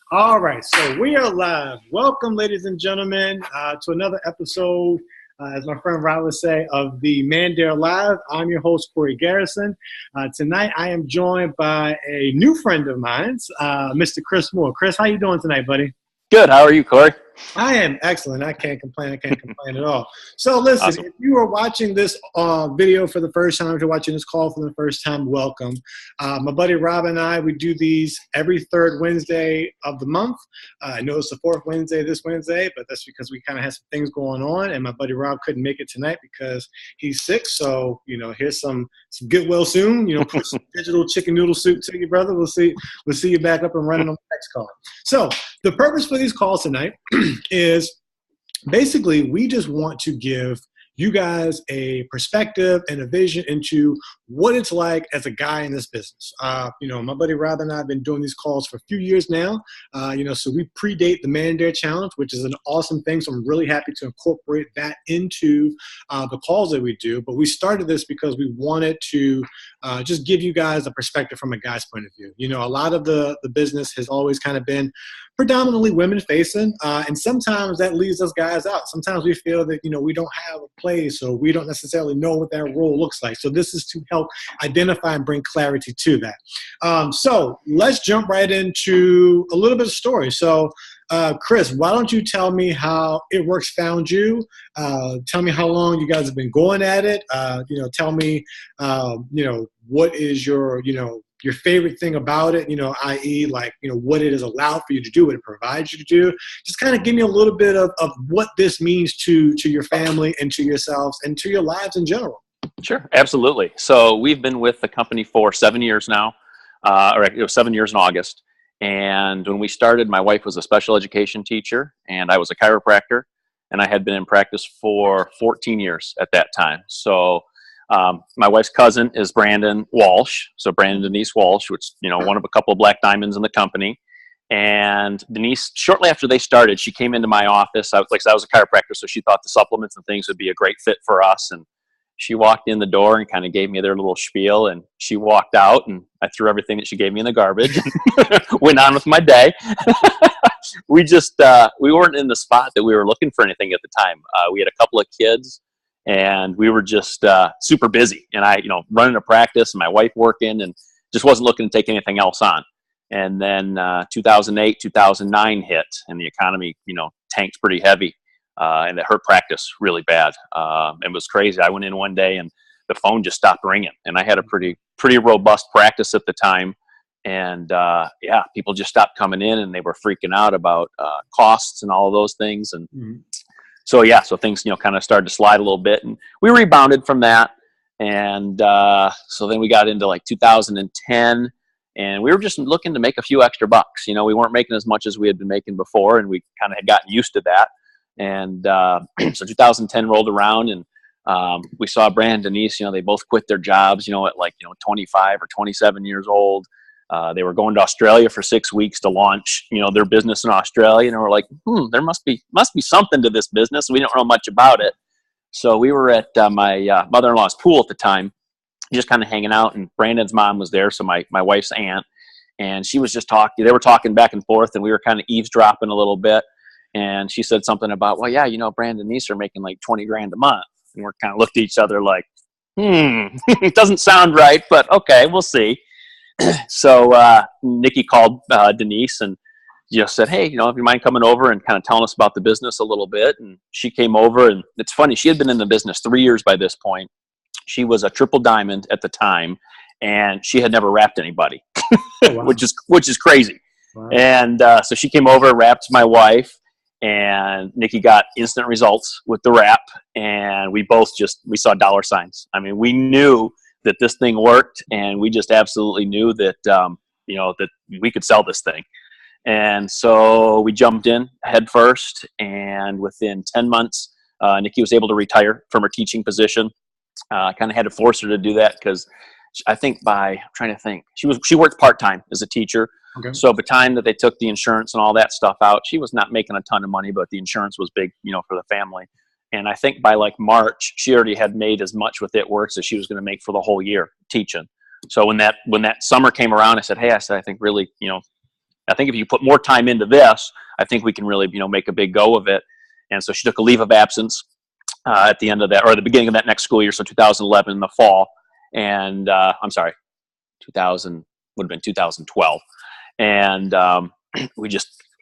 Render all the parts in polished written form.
All right, so we are live. Welcome, ladies and gentlemen, to another episode, as my friend Rob would say, of the Man Dare Live. I'm your host, Corey Garrison. Tonight, I am joined by a new friend of mine, Mr. Chris Moore. Chris, how you doing tonight, buddy? Good. How are you, Corey? I am excellent. I can't complain. At all. So listen, Awesome. If you are watching this video for the first time, if you're watching this call for the first time, welcome. My buddy Rob and I, we do these every third Wednesday of the month. I know it's the fourth Wednesday this Wednesday, but that's because we kind of had some things going on, and my buddy Rob couldn't make it tonight because he's sick. So, here's some get well soon. Put some digital chicken noodle soup to you, brother. We'll see you back up and running on the next call. So the purpose for these calls tonight is basically we just want to give you guys a perspective and a vision into what it's like as a guy in this business. My buddy Rob and I have been doing these calls for a few years now. So we predate the Man Dare Challenge, which is an awesome thing. So I'm really happy to incorporate that into the calls that we do. But we started this because we wanted to just give you guys a perspective from a guy's point of view. A lot of the business has always kind of been predominantly women facing, and sometimes that leaves us guys out. Sometimes we feel that, we don't have a place, or we don't necessarily know what that role looks like. So this is to help identify and bring clarity to that. So let's jump right into a little bit of story. So Chris, why don't you tell me how It Works found you? Tell me how long you guys have been going at it. Tell me, what is your favorite thing about it, i.e. what it has allowed for you to do, what it provides you to do. Just kind of give me a little bit of what this means to your family and to yourselves and to your lives in general. Sure, absolutely. So we've been with the company for 7 years now, it was 7 years in August. And when we started, my wife was a special education teacher and I was a chiropractor, and I had been in practice for 14 years at that time. So my wife's cousin is Brandon Walsh. So Brandon Denise Walsh, which, one of a couple of black diamonds in the company. And Denise, shortly after they started, she came into my office. I was a chiropractor, so she thought the supplements and things would be a great fit for us. And she walked in the door and kind of gave me their little spiel, and she walked out, and I threw everything that she gave me in the garbage and went on with my day. We weren't in the spot that we were looking for anything at the time. We had a couple of kids, and we were just super busy. And I, running a practice, and my wife working, and just wasn't looking to take anything else on. And then 2008, 2009 hit, and the economy, tanked pretty heavy. And it hurt practice really bad. It was crazy. I went in one day and the phone just stopped ringing. And I had a pretty robust practice at the time. And people just stopped coming in, and they were freaking out about costs and all of those things. And so things, kind of started to slide a little bit, and we rebounded from that. And so then we got into 2010, and we were just looking to make a few extra bucks. We weren't making as much as we had been making before, and we kind of had gotten used to that. And so 2010 rolled around, and we saw Brand and Denise, they both quit their jobs, at 25 or 27 years old. They were going to Australia for 6 weeks to launch, their business in Australia. And we're like, there must be something to this business. We don't know much about it. So we were at my mother-in-law's pool at the time, just kind of hanging out. And Brandon's mom was there, so my wife's aunt. And she was just talking. They were talking back and forth, and we were kind of eavesdropping a little bit. And she said something about, well, yeah, Brandon and Denise are making $20,000 a month. And we're kind of looked at each other like, it doesn't sound right, but okay, we'll see. So Nikki called Denise and just said, hey, if you mind coming over and kind of telling us about the business a little bit. And she came over, and it's funny, she had been in the business 3 years by this point. She was a triple diamond at the time, and she had never wrapped anybody, oh, wow. which is crazy. Wow. And so she came over, wrapped my wife, and Nikki got instant results with the wrap, and we both we saw dollar signs. I mean, we knew that this thing worked, and we just absolutely knew that, that we could sell this thing. And so we jumped in head first, and within 10 months, Nikki was able to retire from her teaching position. Kind of had to force her to do that because I think I'm trying to think, she worked part-time as a teacher. Okay. So by the time that they took the insurance and all that stuff out, she was not making a ton of money, but the insurance was big, for the family. And I think by March, she already had made as much with It Works as she was going to make for the whole year teaching. So when that summer came around, I said, I think really, I think if you put more time into this, I think we can really, make a big go of it. And so she took a leave of absence at the end of that, or the beginning of that next school year, so 2011 in the fall. And I'm sorry, 2000 would have been 2012. And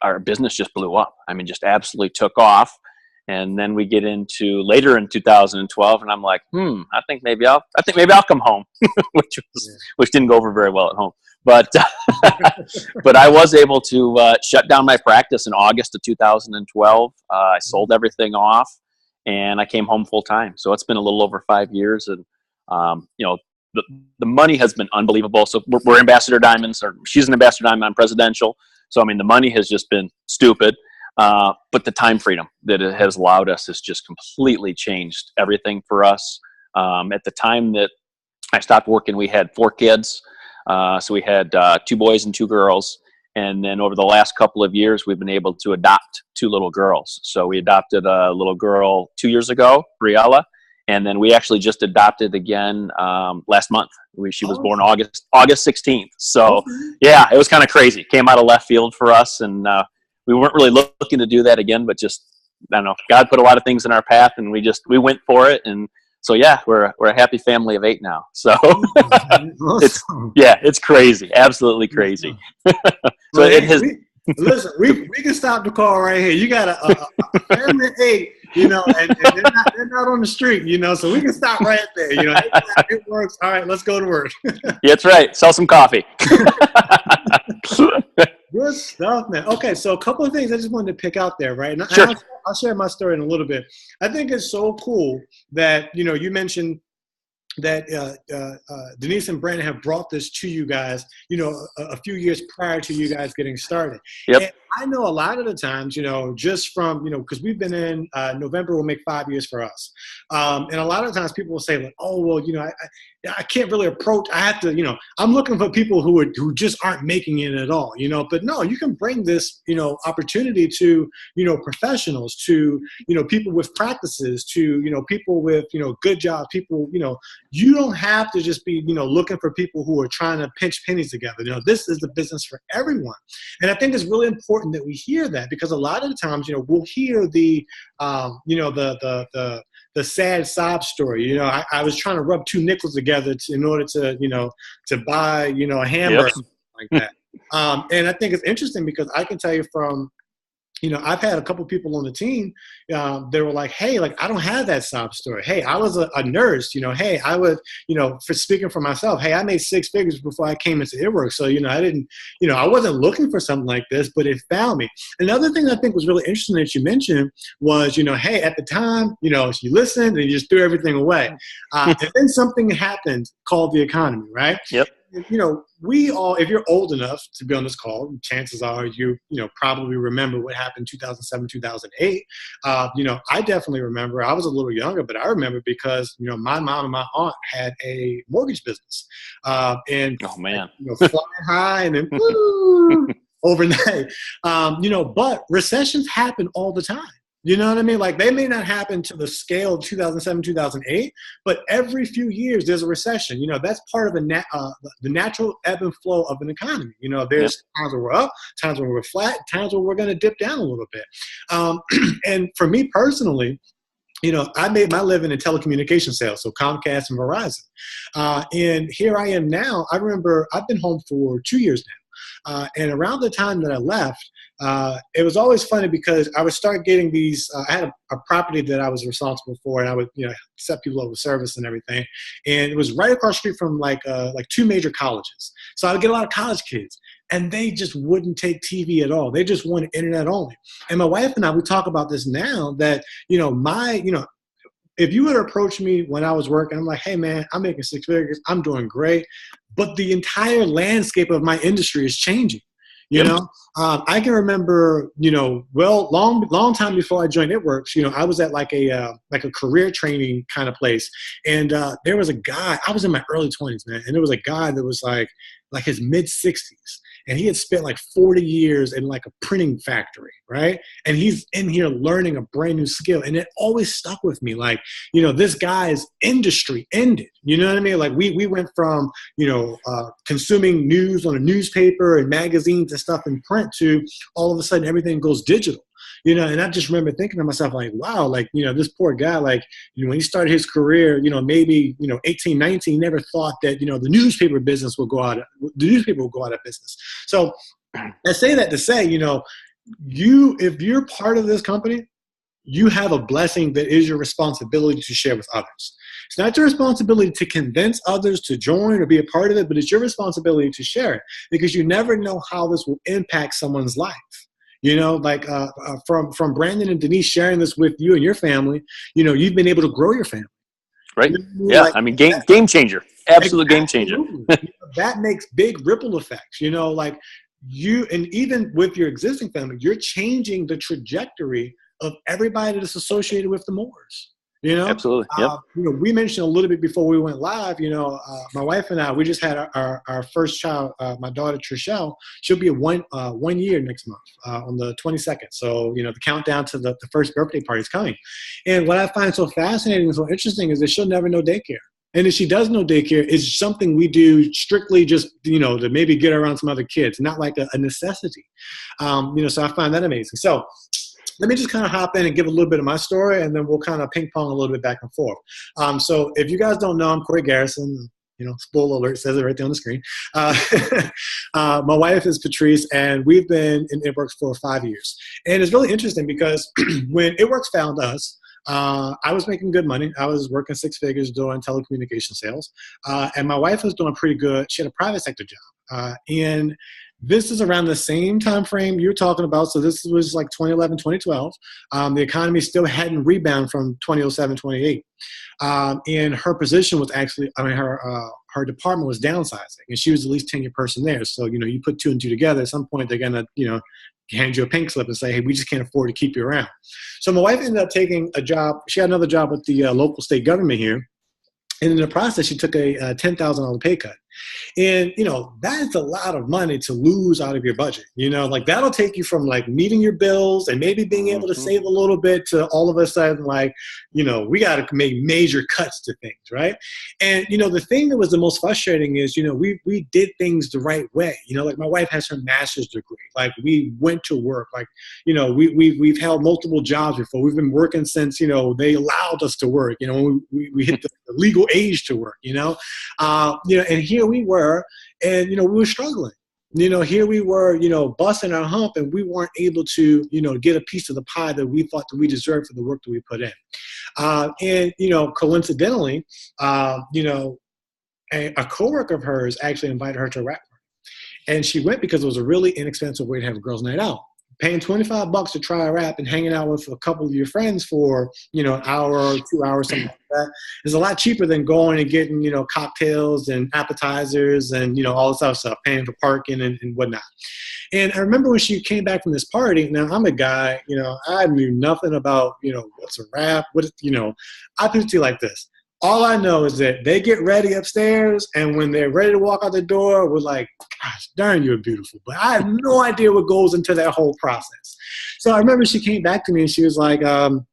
our business just blew up. I mean, just absolutely took off. And then we get into later in 2012, and I'm like, I think maybe I'll come home, which didn't go over very well at home. But but I was able to shut down my practice in August of 2012. I sold everything off, and I came home full time. So it's been a little over 5 years, and the money has been unbelievable. So we're Ambassador Diamonds, or she's an Ambassador Diamond. I'm presidential. So I mean, the money has just been stupid. But the time freedom that it has allowed us has just completely changed everything for us. At the time that I stopped working, we had 4 kids. So we had 2 boys and 2 girls. And then over the last couple of years, we've been able to adopt 2 little girls. So we adopted a little girl 2 years ago, Briella. And then we actually just adopted again last month. She was born August 16th. So yeah, it was kind of crazy. Came out of left field for us, and we weren't really looking to do that again, but just, I don't know, God put a lot of things in our path, and we went for it. And so, yeah, we're a happy family of 8 now. So it's crazy. Absolutely crazy. So it has. Listen, we can stop the call right here. You got a family of 8, and they're not on the street, so we can stop right there. It works. All right, let's go to work. Yeah, that's right. Sell some coffee. Good stuff, man. Okay, so a couple of things I just wanted to pick out there, right? And sure. I'll share my story in a little bit. I think it's so cool that, you mentioned that Denise and Brandon have brought this to you guys, a few years prior to you guys getting started. Yep. And I know a lot of the times, just from, because we've been in November will make 5 years for us. And a lot of times people will say, like, oh, well, I can't really approach. I have to, I'm looking for people who just aren't making it at all, but no, you can bring this, opportunity to, professionals, to, people with practices, to, people with, good jobs, people, you don't have to just be, looking for people who are trying to pinch pennies together. This is the business for everyone. And I think it's really important that we hear that, because a lot of the times, we'll hear the sad sob story. I was trying to rub 2 nickels together in order to, to buy, a hamburger, like that. And I think it's interesting because I can tell you from, I've had a couple people on the team, they were like, hey, like, I don't have that sob story. Hey, I was a nurse, hey, I would, for speaking for myself, hey, I made 6 figures before I came into ItWorks. So, I didn't, I wasn't looking for something like this, but it found me. Another thing I think was really interesting that you mentioned was, hey, at the time, you listened and you just threw everything away. And then something happened called the economy, right? Yep. We all, if you're old enough to be on this call, chances are you probably remember what happened 2007, 2008. I definitely remember. I was a little younger, but I remember because, my mom and my aunt had a mortgage business. And oh, man. Flying high and then woo, overnight. But recessions happen all the time. You know what I mean? Like, they may not happen to the scale of 2007, 2008, but every few years there's a recession. That's part of the natural ebb and flow of an economy. There's times where we're up, times where we're flat, times where we're going to dip down a little bit. And for me personally, I made my living in telecommunication sales, so Comcast and Verizon. And here I am now. I remember I've been home for 2 years now. And around the time that I left, it was always funny because I would start getting these, I had a property that I was responsible for, and I would, set people up with service and everything. And it was right across the street from like 2 major colleges. So I would get a lot of college kids, and they just wouldn't take TV at all. They just wanted internet only. And my wife and I, we talk about this now that, if you would approach me when I was working, I'm like, hey man, I'm making 6 figures. I'm doing great. But the entire landscape of my industry is changing. I can remember, long time before I joined ItWorks, I was at like a career training kind of place. And there was a guy, I was in my early 20s, man. And there was a guy that was like his mid 60s. and he had spent like 40 years in like a printing factory, right? And he's in here learning a brand new skill. And it always stuck with me. Like, this guy's industry ended. You know what I mean? Like we went from, consuming news on a newspaper and magazines and stuff in print to all of a sudden everything goes digital. And I just remember thinking to myself, like, wow, like, this poor guy, like, when he started his career, maybe, 18, 19, never thought that, the newspaper business will go out, of business. So I say that to say, if you're part of this company, you have a blessing that is your responsibility to share with others. It's not your responsibility to convince others to join or be a part of it, but it's your responsibility to share it, because you never know how this will impact someone's life. From Brandon and Denise sharing this with you and your family, you've been able to grow your family. Right. Yeah. Game changer. Absolute game changer. That makes big ripple effects, and even with your existing family, you're changing the trajectory of everybody that's associated with the Moors. Absolutely. Yep. We mentioned a little bit before we went live, my wife and I, we just had our first child, my daughter, Trishelle. She'll be 1 year next month on the 22nd. So, the countdown to the first birthday party is coming. And what I find so fascinating and so interesting is that she'll never know daycare. And if she does know daycare, it's something we do strictly just, to maybe get around some other kids, not like a necessity. So I find that amazing. So let me just kind of hop in and give a little bit of my story, and then we'll kind of ping pong a little bit back and forth. So if you guys don't know, I'm Corey Garrison. Spoiler alert, says it right there on the screen. My wife is Patrice, and we've been in It Works for 5 years. And it's really interesting because when It Works found us, I was making good money. I was working 6 figures doing telecommunication sales. And my wife was doing pretty good. She had a private sector job. And this is around the same time frame you're talking about. So this was like 2011, 2012. The economy still hadn't rebounded from 2007, 2008. And her position was actually, her department was downsizing, and she was the least tenured person there. So, you put 2 and 2 together, at some point they're going to, hand you a pink slip and say, hey, we just can't afford to keep you around. So my wife ended up taking a job. She had another job with the local state government here. And in the process, she took a $10,000 pay cut. And, that is a lot of money to lose out of your budget. That'll take you from like meeting your bills and maybe being able to save a little bit to all of a sudden, like, we got to make major cuts to things, right? And, the thing that was the most frustrating is, we did things the right way. Like my wife has her master's degree. Like we went to work. Like, we've held multiple jobs before. We've been working since, they allowed us to work. We hit the legal age to work, and here we were, and, we were struggling. Here we were, busting our hump, and we weren't able to, get a piece of the pie that we thought that we deserved for the work that we put in. And, coincidentally, a coworker of hers actually invited her to a rap party. And she went because it was a really inexpensive way to have a girls' night out. Paying $25 to try a rap and hanging out with a couple of your friends for, an hour or 2 hours, something like that, is a lot cheaper than going and getting, cocktails and appetizers and, all this other stuff, paying for parking and whatnot. And I remember when she came back from this party, now I'm a guy, I knew nothing about, what's a rap, I put it to you like this. All I know is that they get ready upstairs, and when they're ready to walk out the door, we're like, gosh, darn, you're beautiful. But I have no idea what goes into that whole process. So I remember she came back to me, and she was like, I'm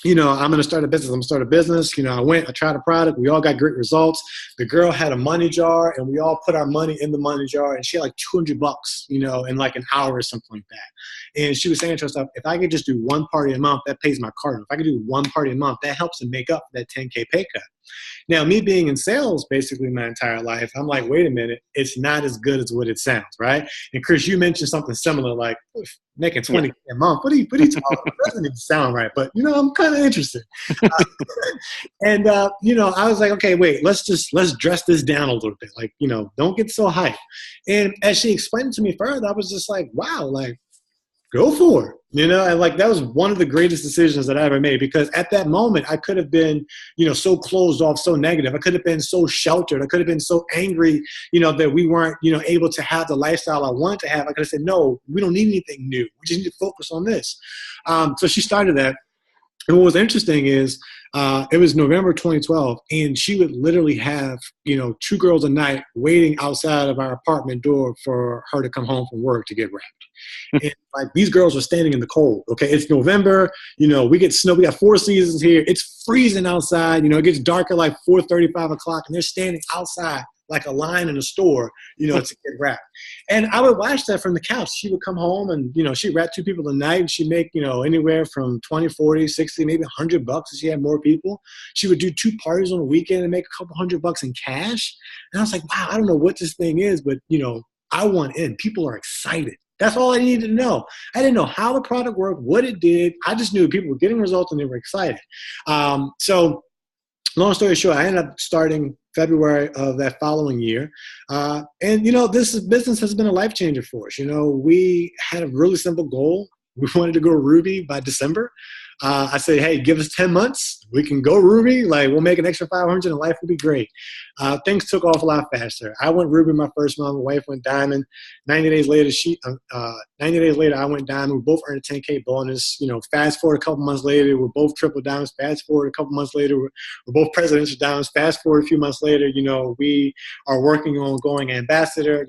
going to start a business. I tried a product. We all got great results. The girl had a money jar, and we all put our money in the money jar, and she had like $200, in like an hour or something like that. And she was saying to herself, if I could just do one party a month, that pays my card. If I could do one party a month, that helps to make up for that 10K pay cut. Now, me being in sales basically my entire life, I'm like, wait a minute, it's not as good as what it sounds, right? And Chris, you mentioned something similar, like making $20K a month. What are you talking about? It doesn't even sound right, but I'm kind of interested. And I was like, okay, wait, let's dress this down a little bit. Like, don't get so hyped. And as she explained it to me further, I was just like, wow, like, go for it. And like that was one of the greatest decisions that I ever made, because at that moment I could have been, so closed off, so negative. I could have been so sheltered. I could have been so angry, that we weren't, able to have the lifestyle I wanted to have. I could have said, no, we don't need anything new. We just need to focus on this. So she started that. And what was interesting is it was November 2012, and she would literally have, two girls a night waiting outside of our apartment door for her to come home from work to get wrapped. And like these girls were standing in the cold. Okay, it's November. We get snow. We got 4 seasons here. It's freezing outside. It gets dark at like 4:30, 5 o'clock, and they're standing outside like a line in a store, to get wrapped. And I would watch that from the couch. She would come home and, she'd wrap two people a night. She'd make, anywhere from 20, 40, 60, maybe $100 if she had more people. She would do 2 parties on a weekend and make a couple $100 in cash. And I was like, wow, I don't know what this thing is, but, I want in. People are excited. That's all I needed to know. I didn't know how the product worked, what it did. I just knew people were getting results and they were excited. So long story short, I ended up starting February of that following year. And this business has been a life changer for us. We had a really simple goal. We wanted to go Ruby by December. I said, hey, give us 10 months. We can go Ruby. Like, we'll make an extra 500 and life will be great. Things took off a lot faster. I went Ruby my first month. My wife went Diamond. 90 days later, I went Diamond. We both earned a 10K bonus. Fast forward a couple months later, we're both triple diamonds. Fast forward a couple months later, we're both presidential diamonds. Fast forward a few months later, we are working on going ambassador.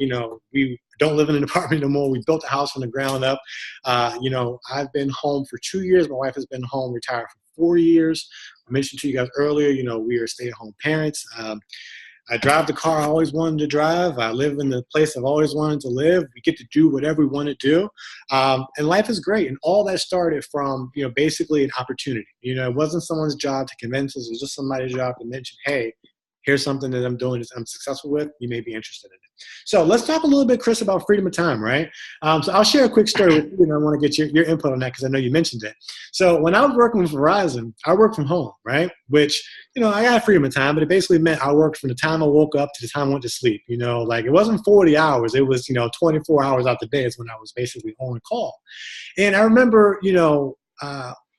We don't live in an apartment anymore. We built a house from the ground up. I've been home for 2 years. My wife has been home, retired for 4 years. I mentioned to you guys earlier, we are stay-at-home parents. I drive the car I always wanted to drive. I live in the place I've always wanted to live. We get to do whatever we want to do. And life is great. And all that started from, basically an opportunity. It wasn't someone's job to convince us. It was just somebody's job to mention, hey, here's something that I'm doing that I'm successful with. You may be interested in it. So let's talk a little bit, Chris, about freedom of time, right? So I'll share a quick story with you, and I want to get your input on that because I know you mentioned it. So when I was working with Verizon, I worked from home, right? Which, I got freedom of time, but it basically meant I worked from the time I woke up to the time I went to sleep. Like it wasn't 40 hours. It was, 24 hours out the day is when I was basically on call. And I remember,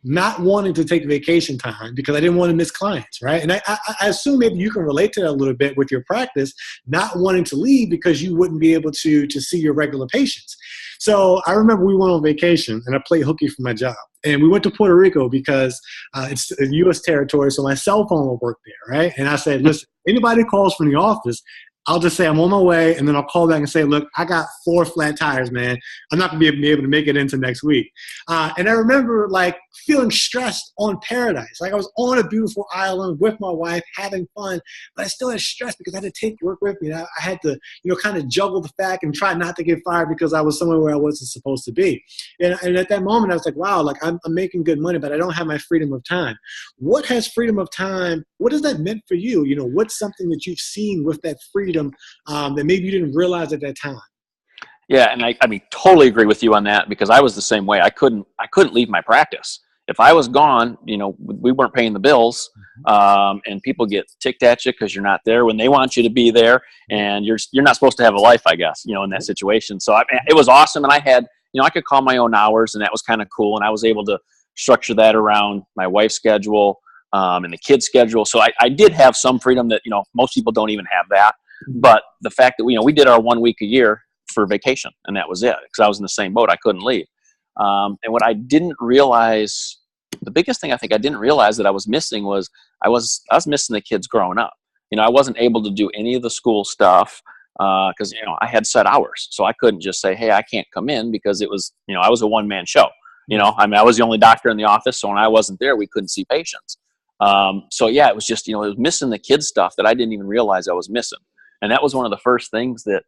not wanting to take vacation time because I didn't want to miss clients, right? And I assume maybe you can relate to that a little bit with your practice, not wanting to leave because you wouldn't be able to see your regular patients. So I remember we went on vacation and I played hooky for my job. And we went to Puerto Rico because it's a U.S. territory, so my cell phone will work there, right? And I said, listen, anybody calls from the office, I'll just say I'm on my way, and then I'll call back and say, look, I got 4 flat tires, man. I'm not going to be able to make it into next week. And I remember, like, feeling stressed on Paradise. Like, I was on a beautiful island with my wife, having fun, but I still had stress because I had to take work with me. I had to, kind of juggle the fact and try not to get fired because I was somewhere where I wasn't supposed to be. And at that moment, I was like, wow, like, I'm making good money, but I don't have my freedom of time. What has freedom of time, what has that meant for you? What's something that you've seen with that freedom that maybe you didn't realize at that time? Yeah, and I mean, totally agree with you on that because I was the same way. I couldn't leave my practice. If I was gone, we weren't paying the bills, and people get ticked at you because you're not there when they want you to be there, and you're not supposed to have a life, I guess, in that situation. So it was awesome, and I had, I could call my own hours, and that was kind of cool, and I was able to structure that around my wife's schedule and the kids' schedule. So I did have some freedom that most people don't even have that. But the fact that we did our 1 week a year for vacation, and that was it because I was in the same boat. I couldn't leave. And what I didn't realize, the biggest thing I think I didn't realize that I was missing was I was missing the kids growing up. I wasn't able to do any of the school stuff because I had set hours, so I couldn't just say, hey, I can't come in because it was I was a one-man show. I was the only doctor in the office, so when I wasn't there, we couldn't see patients. So yeah, it was just it was missing the kids stuff that I didn't even realize I was missing. And that was one of the first things that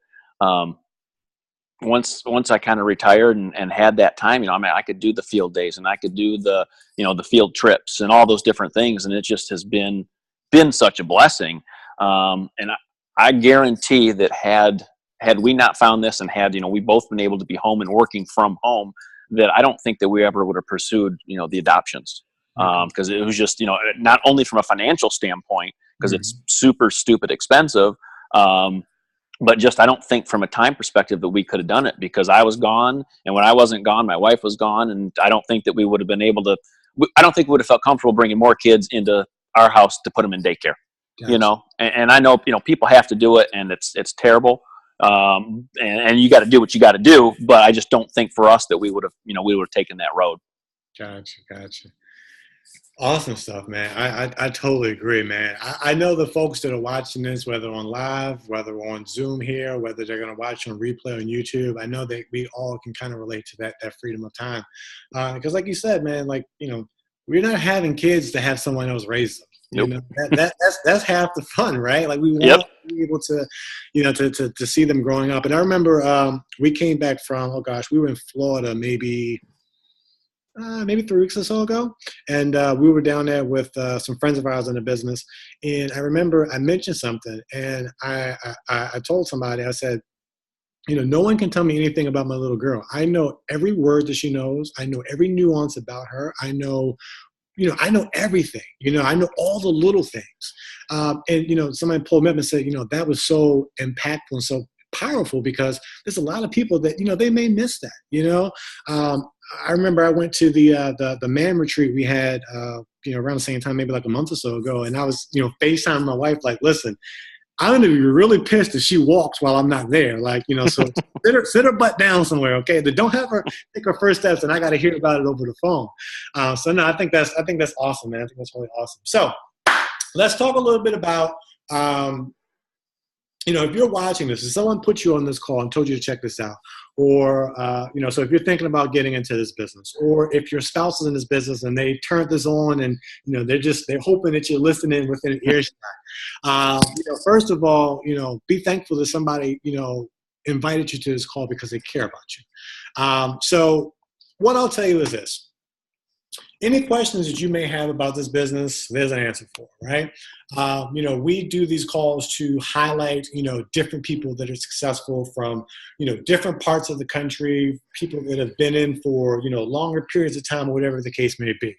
once I kind of retired and had that time, I could do the field days and I could do the, the field trips and all those different things. And it just has been such a blessing. And I guarantee that had we not found this and had, we both been able to be home and working from home, that I don't think that we ever would have pursued, the adoptions. Because it was just, not only from a financial standpoint, because it's super stupid expensive, but just I don't think from a time perspective that we could have done it because I was gone, and when I wasn't gone, my wife was gone, and I don't think that we would have been able to. I don't think we would have felt comfortable bringing more kids into our house to put them in daycare. Gotcha. And I know people have to do it, and it's terrible, and you got to do what you got to do. But I just don't think for us that we would have taken that road. Gotcha. Awesome stuff, man. I totally agree, man. I know the folks that are watching this, whether on live, whether on Zoom here, whether they're going to watch on replay on YouTube. I know that we all can kind of relate to that freedom of time, because, like you said, man, like we're not having kids to have someone else raise them. Nope. That's half the fun, right? Like we Yep. want to be able to, to see them growing up. And I remember we came back from, oh gosh, we were in Florida maybe 3 weeks or so ago. And we were down there with some friends of ours in the business. And I remember I mentioned something, and I told somebody, I said, no one can tell me anything about my little girl. I know every word that she knows. I know every nuance about her. I know everything. I know all the little things. And somebody pulled me up and said, that was so impactful and so powerful, because there's a lot of people that, they may miss that, I remember I went to the man retreat we had, around the same time, maybe like a month or so ago. And I was, FaceTiming my wife, like, listen, I'm going to be really pissed if she walks while I'm not there. Like, so sit her butt down somewhere. Okay. But don't have her take her first steps, and I got to hear about it over the phone. So no, I think that's awesome, man. I think that's really awesome. So let's talk a little bit about, if you're watching this, if someone put you on this call and told you to check this out, or, so if you're thinking about getting into this business, or if your spouse is in this business and they turned this on and, they're hoping that you're listening within an earshot. First of all, be thankful that somebody, invited you to this call because they care about you. So what I'll tell you is this. Any questions that you may have about this business, there's an answer for, right? We do these calls to highlight, different people that are successful from, different parts of the country, people that have been in for, longer periods of time, or whatever the case may be.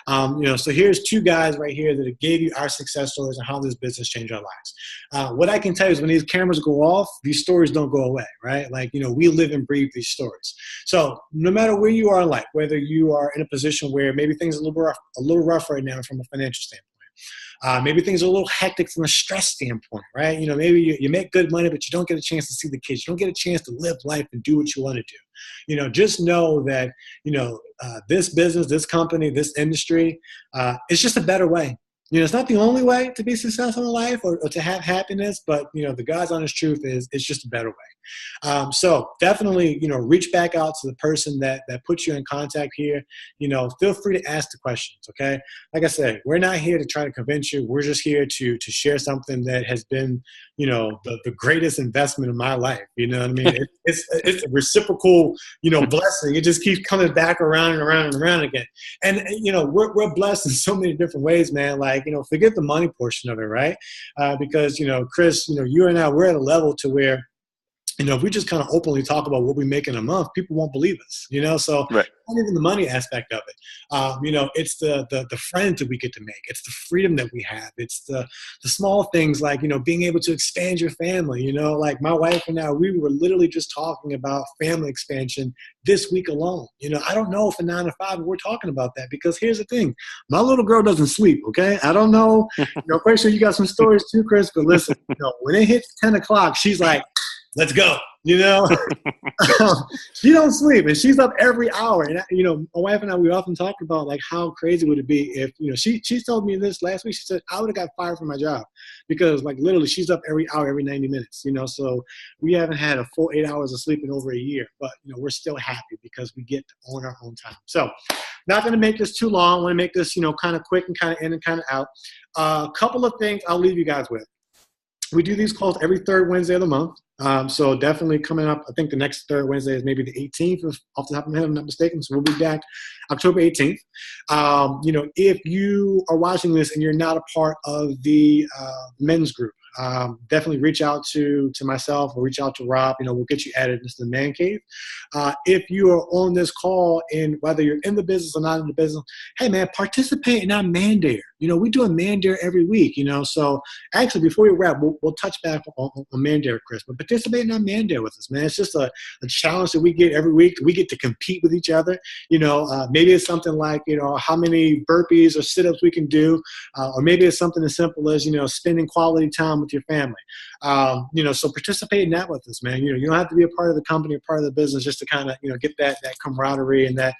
So here's two guys right here that gave you our success stories and how this business changed our lives. What I can tell you is when these cameras go off, these stories don't go away, right? Like, we live and breathe these stories. So no matter where you are in life, whether you are in a position where maybe things are a little rough right now from a financial standpoint, maybe things are a little hectic from a stress standpoint, right? Maybe you make good money, but you don't get a chance to see the kids. You don't get a chance to live life and do what you want to do. Just know that, this business, this company, this industry, it's just a better way. It's not the only way to be successful in life or to have happiness, but, the God's honest truth is it's just a better way. So definitely, reach back out to the person that puts you in contact here. Feel free to ask the questions, okay? Like I said, we're not here to try to convince you. We're just here to share something that has been, the greatest investment of my life. You know what I mean? It's a reciprocal, blessing. It just keeps coming back around and around and around again. And, we're blessed in so many different ways, man. Like, forget the money portion of it, right? Because, Chris, you and I, we're at a level to where, if we just kind of openly talk about what we make in a month, people won't believe us, so Right. Not even the money aspect of it. It's the friends that we get to make. It's the freedom that we have. It's the small things like, being able to expand your family, like my wife and I, we were literally just talking about family expansion this week alone. I don't know if a 9 to 5 we're talking about that, because here's the thing. My little girl doesn't sleep. Okay. I don't know, pretty sure you got some stories too, Chris, but listen, when it hits 10 o'clock, she's like, let's go, She don't sleep, and she's up every hour. And, my wife and I, we often talk about, like, how crazy would it be if, she told me this last week. She said, I would have got fired from my job because, like, literally she's up every hour, every 90 minutes, so we haven't had a full 8 hours of sleep in over a year, but, we're still happy because we get to own our own time. So not going to make this too long. I want to make this, kind of quick and kind of in and kind of out. A couple of things I'll leave you guys with. We do these calls every third Wednesday of the month. So definitely coming up, I think the next third Wednesday is maybe the 18th, off the top of my head, if I'm not mistaken. So we'll be back October 18th. If you are watching this and you're not a part of the men's group, definitely reach out to myself or reach out to Rob. We'll get you added into the man cave. If you are on this call, and whether you're in the business or not in the business, hey man, participate in our man dare. We do a man dare every week. So actually, before we wrap, we'll touch back on man dare, Chris. But participate in our man dare with us, man. It's just a challenge that we get every week. We get to compete with each other. Maybe it's something like how many burpees or sit-ups we can do, or maybe it's something as simple as spending quality time with your family. So participate in that with us, man. You don't have to be a part of the company, a part of the business, just to kind of get that camaraderie and that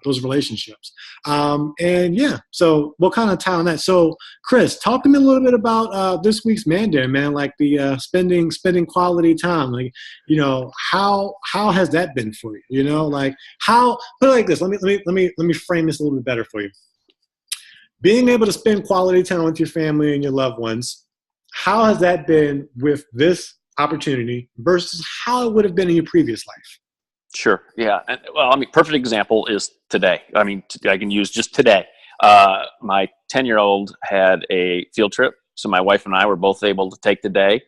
those relationships. And yeah, so we'll kind of tie on that. So Chris, talk to me a little bit about this week's mandate, man. Like the spending quality time. Like, you know, how has that been for you? You know, like how, put it like this. Let me frame this a little bit better for you. Being able to spend quality time with your family and your loved ones, how has that been with this opportunity versus how it would have been in your previous life? Sure. Yeah. And, well, I mean, perfect example is today. I mean, I can use just today. My 10-year-old had a field trip, so my wife and I were both able to take the day.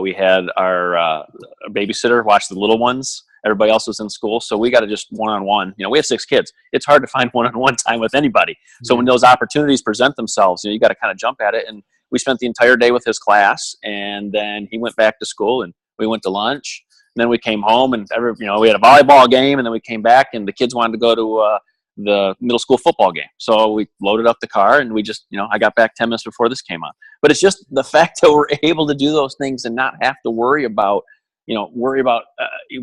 We had our babysitter watch the little ones. Everybody else was in school, so we got to just one-on-one. You know, we have 6 kids. It's hard to find one-on-one time with anybody. So when those opportunities present themselves, you know, you got to kind of jump at it. And we spent the entire day with his class, and then he went back to school, and we went to lunch. And then we came home, and we had a volleyball game, and then we came back, and the kids wanted to go to the middle school football game. So we loaded up the car, and we just, you know, I got back 10 minutes before this came on. But it's just the fact that we're able to do those things and not have to worry about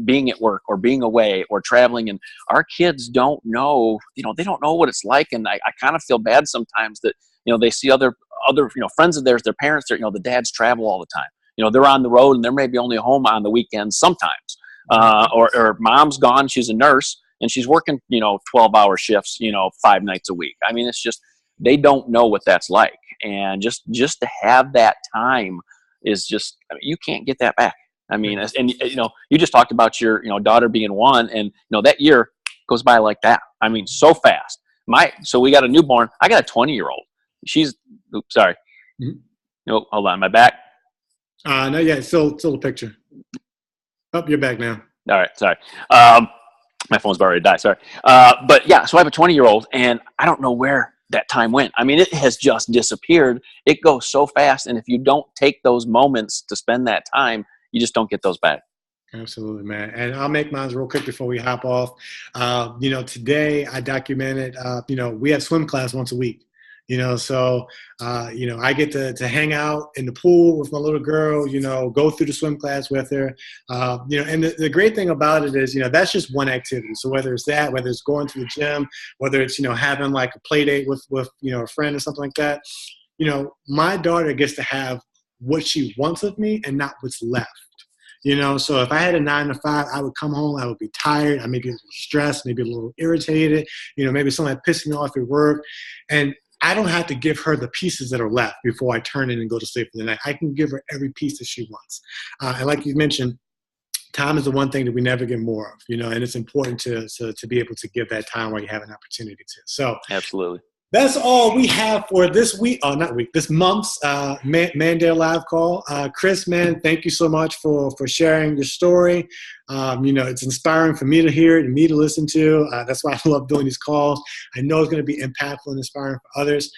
being at work or being away or traveling. And our kids don't know, you know, they don't know what it's like. And I kind of feel bad sometimes that, you know, they see other, you know, friends of theirs, their parents, you know, the dads travel all the time. You know, they're on the road and they're maybe only home on the weekends sometimes. Or mom's gone, she's a nurse and she's working, you know, 12-hour shifts, you know, 5 nights a week. I mean, it's just, they don't know what that's like. And just to have that time is just, I mean, you can't get that back. I mean, and you know, you just talked about your, you know, daughter being 1, and you know, that year goes by like that. I mean, so fast. So we got a newborn. I got a 20-year-old. She's, oops, sorry. Mm-hmm. No, hold on, my back. No, yeah, still a picture. Oh, you're back now. All right, sorry. My phone's about ready to die. Sorry. But yeah, so I have a 20-year-old, and I don't know where that time went. I mean, it has just disappeared. It goes so fast, and if you don't take those moments to spend that time, you just don't get those back. Absolutely, man. And I'll make mine real quick before we hop off. You know, today I documented, you know, we have swim class once a week, you know, so, you know, I get to hang out in the pool with my little girl, you know, go through the swim class with her, you know, and the great thing about it is, you know, that's just one activity. So whether it's that, whether it's going to the gym, whether it's, you know, having like a play date with, you know, a friend or something like that, you know, my daughter gets to have what she wants of me and not what's left. You know, so if I had a 9 to 5, I would come home, I would be tired, I may be a little stressed, maybe a little irritated, you know, maybe something that pissed me off at work. And I don't have to give her the pieces that are left before I turn in and go to sleep for the night. I can give her every piece that she wants. And like you mentioned, time is the one thing that we never get more of, you know, and it's important to be able to give that time while you have an opportunity to. So Absolutely. That's all we have for this week. Oh, not week. This month's Mandale Live Call. Chris, man, thank you so much for sharing your story. You know, it's inspiring for me to hear it and me to listen to. That's why I love doing these calls. I know it's going to be impactful and inspiring for others.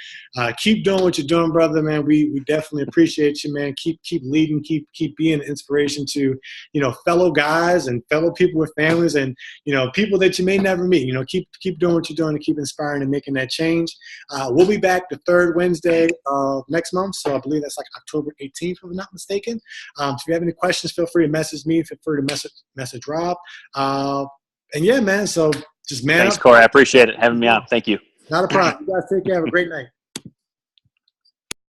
Keep doing what you're doing, brother, man. We definitely appreciate you, man. Keep leading. Keep being an inspiration to, you know, fellow guys and fellow people with families and, you know, people that you may never meet. You know, keep doing what you're doing and keep inspiring and making that change. We'll be back the 3rd Wednesday of next month. So I believe that's like October 18th, if I'm not mistaken. If you have any questions, feel free to message me. Feel free to message Rob. And yeah, man, so just man Thanks, up. Corey. I appreciate it having me on. Thank you. Not a problem. You guys take care. Have a great night.